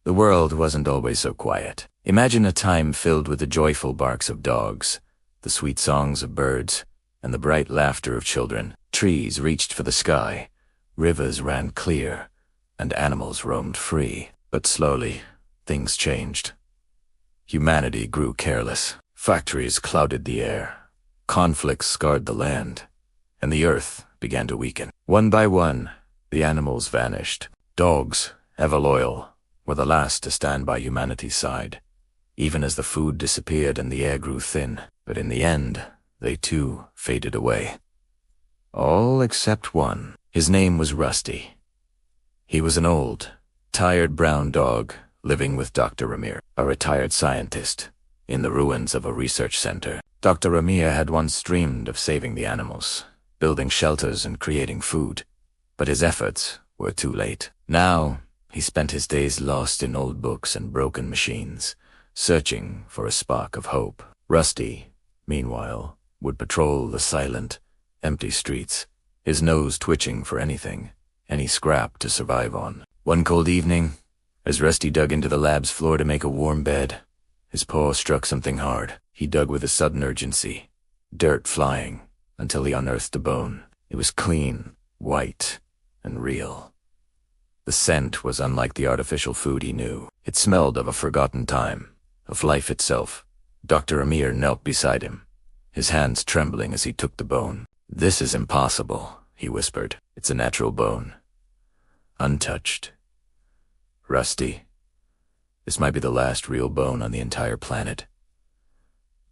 The world wasn't always so quiet. Imagine a time filled with the joyful barks of dogs, the sweet songs of birds, and the bright laughter of children. Trees reached for the sky, rivers ran clear, and animals roamed free. But slowly, things changed. Humanity grew careless. Factories clouded the air. Conflicts scarred the land, and the earth began to weaken. One by one, the animals vanished. Dogs, ever loyal, were the last to stand by humanity's side, even as the food disappeared and the air grew thin. But in the end, they too faded away. All except one. His name was Rusty. He was an old, tired brown dog living with Dr. Ramir, a retired scientist, in the ruins of a research center. Dr. Ramir had once dreamed of saving the animals, building shelters and creating food, but his efforts were too late. Now, he spent his days lost in old books and broken machines, searching for a spark of hope. Rusty, meanwhile, would patrol the silent, empty streets, his nose twitching for anything, any scrap to survive on. One cold evening, as Rusty dug into the lab's floor to make a warm bed, his paw struck something hard. He dug with a sudden urgency, dirt flying, until he unearthed a bone. It was clean, white, and real. The scent was unlike the artificial food he knew. It smelled of a forgotten time, of life itself. Dr. Amir knelt beside him, his hands trembling as he took the bone. "This is impossible," he whispered. "It's a natural bone, untouched. Rusty, this might be the last real bone on the entire planet."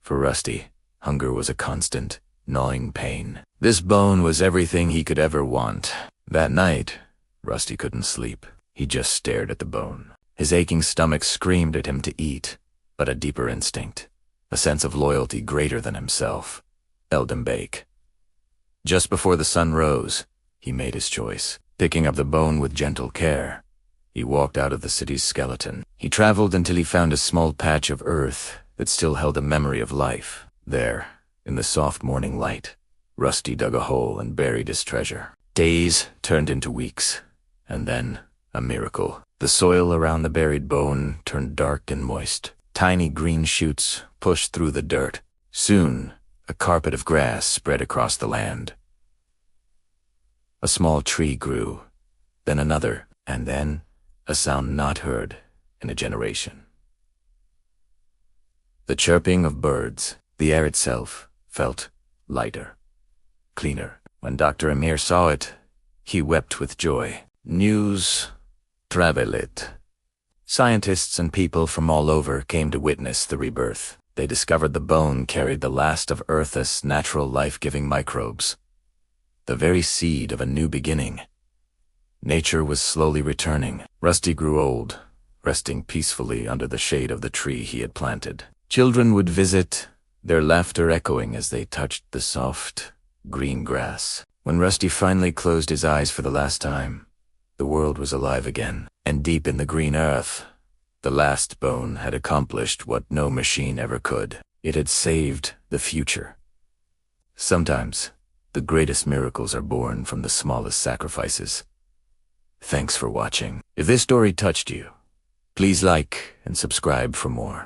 For Rusty, hunger was a constant, gnawing pain. This bone was everything he could ever want. That night, Rusty couldn't sleep. He just stared at the bone. His aching stomach screamed at him to eat, but a deeper instinct, a sense of loyalty greater than himself, held him back. Just before the sun rose, he made his choice. Picking up the bone with gentle care, he walked out of the city's skeleton. He traveled until he found a small patch of earth that still held a memory of life. There, in the soft morning light, Rusty dug a hole and buried his treasure. Days turned into weeks, and then a miracle. The soil around the buried bone turned dark and moist. Tiny green shoots pushed through the dirt. Soon, a carpet of grass spread across the land. A small tree grew, then another, and then a sound not heard in a generation. The chirping of birds. The air itself felt lighter, cleaner. When Dr. Amir saw it, he wept with joy. News traveled. Scientists and people from all over came to witness the rebirth. They discovered the bone carried the last of Earth's natural life-giving microbes, the very seed of a new beginning. Nature was slowly returning. Rusty grew old, resting peacefully under the shade of the tree he had planted. Children would visit, their laughter echoing as they touched the soft, green grass. When Rusty finally closed his eyes for the last time, the world was alive again. And deep in the green earth, the last bone had accomplished what no machine ever could. It had saved the future. Sometimes, the greatest miracles are born from the smallest sacrifices. Thanks for watching. If this story touched you, please like and subscribe for more.